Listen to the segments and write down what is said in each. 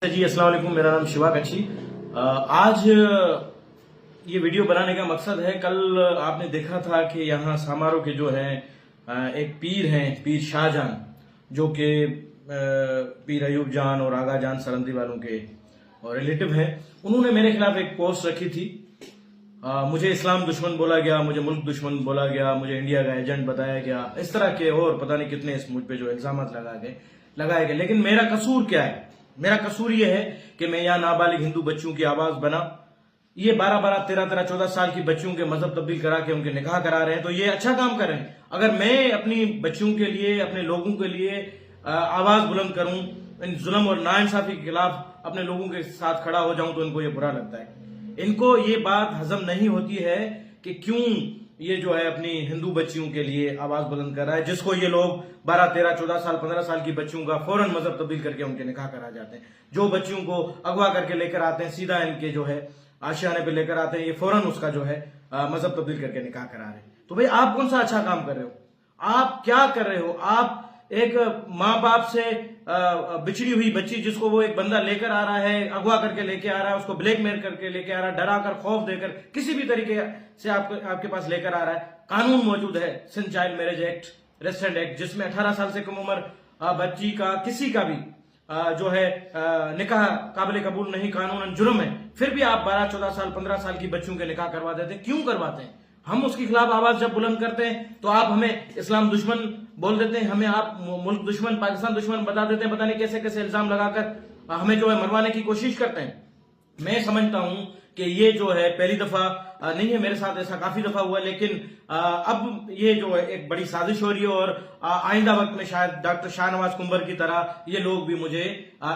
जी अस्सलाम वालेकुम, मेरा नाम शिवा कच्छी। आज ये वीडियो बनाने का मकसद है, कल आपने देखा था कि यहाँ समारोह के जो है एक पीर हैं, पीर शाहजान, जो कि पीर अयूब जान और आगा जान सरंदी वालों के और रिलेटिव हैं। उन्होंने मेरे खिलाफ एक पोस्ट रखी थी। मुझे इस्लाम दुश्मन बोला गया, मुझे मुल्क दुश्मन बोला गया, मुझे इंडिया का एजेंट बताया गया, इस तरह के और पता नहीं कितने मुझ पे जो इल्जाम लगाए गए। लेकिन मेरा कसूर क्या है? मेरा कसूर यह है कि मैं यहाँ नाबालिग हिंदू बच्चों की आवाज बना। ये 12-12, 13-13, 14 साल की बच्चियों के मजहब तब्दील करा के उनके निकाह करा रहे हैं, तो ये अच्छा काम कर रहे हैं। अगर मैं अपनी बच्चियों के लिए, अपने लोगों के लिए आवाज बुलंद करूं, इन जुल्म और नाइंसाफी के खिलाफ अपने लोगों के साथ खड़ा हो जाऊं, तो इनको ये बुरा लगता है। इनको ये बात हजम नहीं होती है कि क्यों ये जो है अपनी हिंदू बच्चियों के लिए आवाज बुलंद कर रहा है, जिसको ये लोग 12, 13, 14 साल, 15 साल की बच्चियों का फौरन मजहब तब्दील करके उनके निकाह करा जाते हैं। जो बच्चियों को अगवा करके लेकर आते हैं, सीधा इनके जो है आशियाने पे लेकर आते हैं, ये फौरन उसका जो है मजहब तब्दील करके निकाह करा रहे हैं। तो भाई आप कौन सा अच्छा काम कर रहे हो? आप क्या कर रहे हो? आप एक माँ बाप से बिछड़ी हुई बच्ची, जिसको वो एक बंदा लेकर आ रहा है, अगवा करके लेके आ रहा है, उसको ब्लैकमेल करके लेके आ रहा है, डरा कर, खौफ देकर, किसी भी तरीके से आपके पास लेकर आ रहा है। कानून मौजूद है, Sindh child marriage act, restraint act, जिसमें 18 साल से कम उम्र बच्ची का किसी का भी जो है निकाह काबिल कबूल नहीं, कानूनन जुर्म है। फिर भी आप 12, 14 साल, 15 साल की बच्चियों के निकाह करवा देते हैं। क्यों करवाते हैं? हम उसके खिलाफ आवाज जब बुलंद करते हैं तो आप हमें इस्लाम दुश्मन बोल देते हैं, हमें आप मुल्क दुश्मन, पाकिस्तान दुश्मन बता देते हैं, पता नहीं कैसे कैसे इल्जाम लगाकर हमें जो है मरवाने की कोशिश करते हैं। मैं समझता हूं कि ये जो है पहली दफा नहीं है, मेरे साथ ऐसा काफी दफा हुआ, लेकिन अब ये जो है एक बड़ी साजिश हो रही है और आइंदा वक्त में शायद डॉक्टर शाहनवाज कुंबर की तरह ये लोग भी मुझे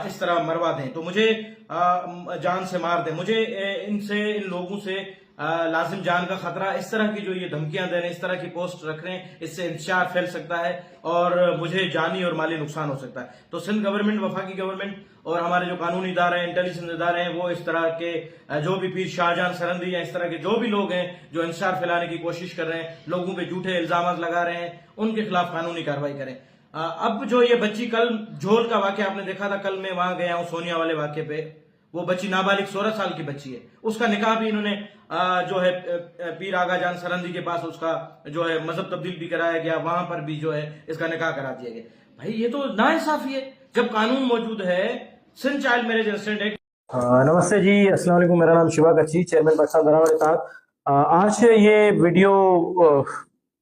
इस तरह मरवा दें, तो मुझे जान से मार दें। मुझे इन लोगों से लाजिम जान का खतरा। इस तरह की जो ये धमकियां दे रहे हैं, इस तरह की पोस्ट रख रहे हैं, इससे इंतशार फैल सकता है और मुझे जानी और माली नुकसान हो सकता है। तो सिंध गवर्नमेंट, वफाकी गवर्नमेंट और हमारे जो कानूनी इदारे हैं, इंटेलिजेंस इदारे हैं, वो इस तरह के जो भी पीर शाहजान सरंदी या इस तरह के जो भी लोग हैं जो इंतशार फैलाने की कोशिश कर रहे हैं, लोगों पे झूठे इल्जाम लगा रहे हैं, उनके खिलाफ कानूनी कार्रवाई करें। अब जो ये बच्ची, कल झोल का वाकया आपने देखा था, कल मैं वहां गया हूं सोनिया वाले वाकये पे। वो बच्ची नाबालिग 16 साल की बच्ची है, उसका निकाह भी इन्होंने जो है पीर आगा जान सरंदी के पास उसका जो है मजहब तब्दील भी कराया गया, वहां पर भी जो है इसका निकाह करा दिया गया। भाई ये तो नाइंसाफी है, जब कानून मौजूद है, सिंध चाइल्ड मैरिज रेस्टेंट एक्ट। नमस्ते जी, अस्सलाम वालेकुम, मेरा नाम शिवा कच्छी, चेयरमैन पाकिस्तान दरावर इत्तेहाद। आज ये वीडियो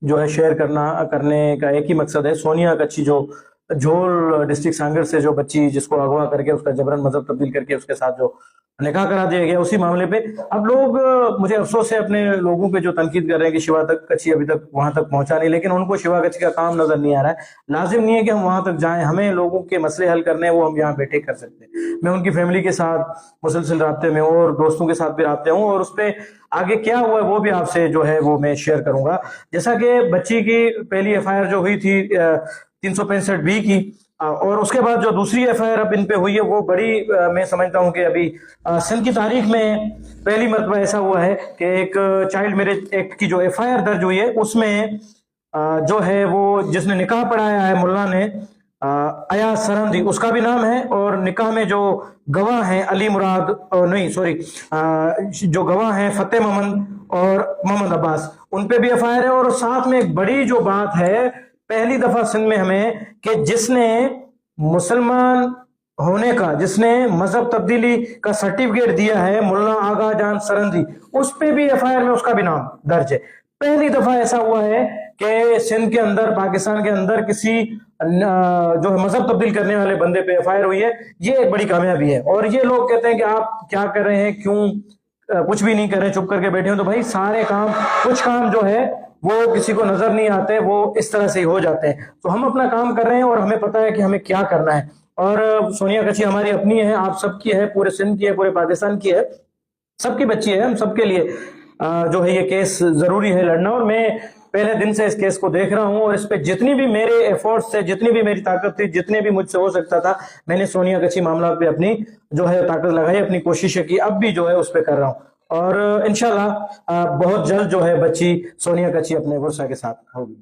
जो है शेयर करने का एक ही मकसद है। सोनिया कच्छी जो झोल डिस्ट्रिक्ट सांगर से जो बच्ची, जिसको अगवा करके उसका जबरन मजहब तब्दील करके उसके साथ जो निकाह करा दिया गया, उसी मामले पे अब लोग, मुझे अफसोस है अपने लोगों पे जो तनकीद कर रहे हैं कि शिवा कच्छी अभी तक वहां तक पहुंचा नहीं, लेकिन उनको शिवा कच्छी का काम नजर नहीं आ रहा है। लाजिम नहीं है कि हम वहां तक जाएं, हमें लोगों के मसले हल करने हैं, वो हम यहाँ बैठे कर सकते हैं। मैं उनकी फैमिली के साथ मुसलसल राब्ते में और दोस्तों के साथ भी राब्ते हूँ, और उस पर आगे क्या हुआ है वो भी आपसे जो है वो मैं शेयर करूंगा। जैसा कि बच्ची की पहली FIR जो हुई थी 365B की, और उसके बाद जो दूसरी FIR अब इन पे हुई है वो बड़ी, मैं समझता हूं कि अभी सिंध की तारीख में पहली मरतबा ऐसा हुआ है कि एक चाइल्ड मैरिज एक्ट की जो FIR दर्ज हुई है, उसमें जो है वो जिसने निकाह पढ़ाया है मुल्ला ने, अयाज सरंदी, उसका भी नाम है, और निकाह में जो गवाह हैं अली मुराद, नहीं सॉरी, जो गवाह हैं फतेह मोहम्मद और मोहम्मद अब्बास, उन पे भी FIR है। और साथ में एक बड़ी जो बात है, पहली दफा सिंध में हमें कि जिसने मुसलमान होने का, जिसने मजहब तब्दीली का सर्टिफिकेट दिया है, मुल्ला आगा जान सरंदी, उस पे भी FIR में उसका भी नाम दर्ज है। पहली दफा ऐसा हुआ है कि सिंध के अंदर, पाकिस्तान के अंदर किसी जो है मजहब तब्दील करने वाले बंदे पे FIR हुई है। ये एक बड़ी कामयाबी है। और ये लोग कहते हैं कि आप क्या कर रहे हैं, क्यों कुछ भी नहीं कर रहे, चुप करके बैठे हो। तो भाई सारे काम, कुछ काम जो है वो किसी को नजर नहीं आते, वो इस तरह से ही हो जाते हैं। तो हम अपना काम कर रहे हैं और हमें पता है कि हमें क्या करना है। और सोनिया कच्छी हमारी अपनी है, आप सबकी है, पूरे सिंध की है, पूरे पाकिस्तान की है, सबकी बच्ची है। हम सबके लिए जो है ये केस जरूरी है लड़ना, और मैं पहले दिन से इस केस को देख रहा हूं, और इस पे जितनी भी मेरे एफर्ट्स थे, जितनी भी मेरी ताकत थी, जितने भी मुझसे हो सकता था, मैंने सोनिया कच्छी मामला पे अपनी जो है ताकत लगाई, अपनी कोशिशें की, अब भी जो है उस पर कर रहा हूं। और इंशाल्लाह बहुत जल्द जो है बच्ची सोनिया कच्छी अपने वर्षा के साथ होगी।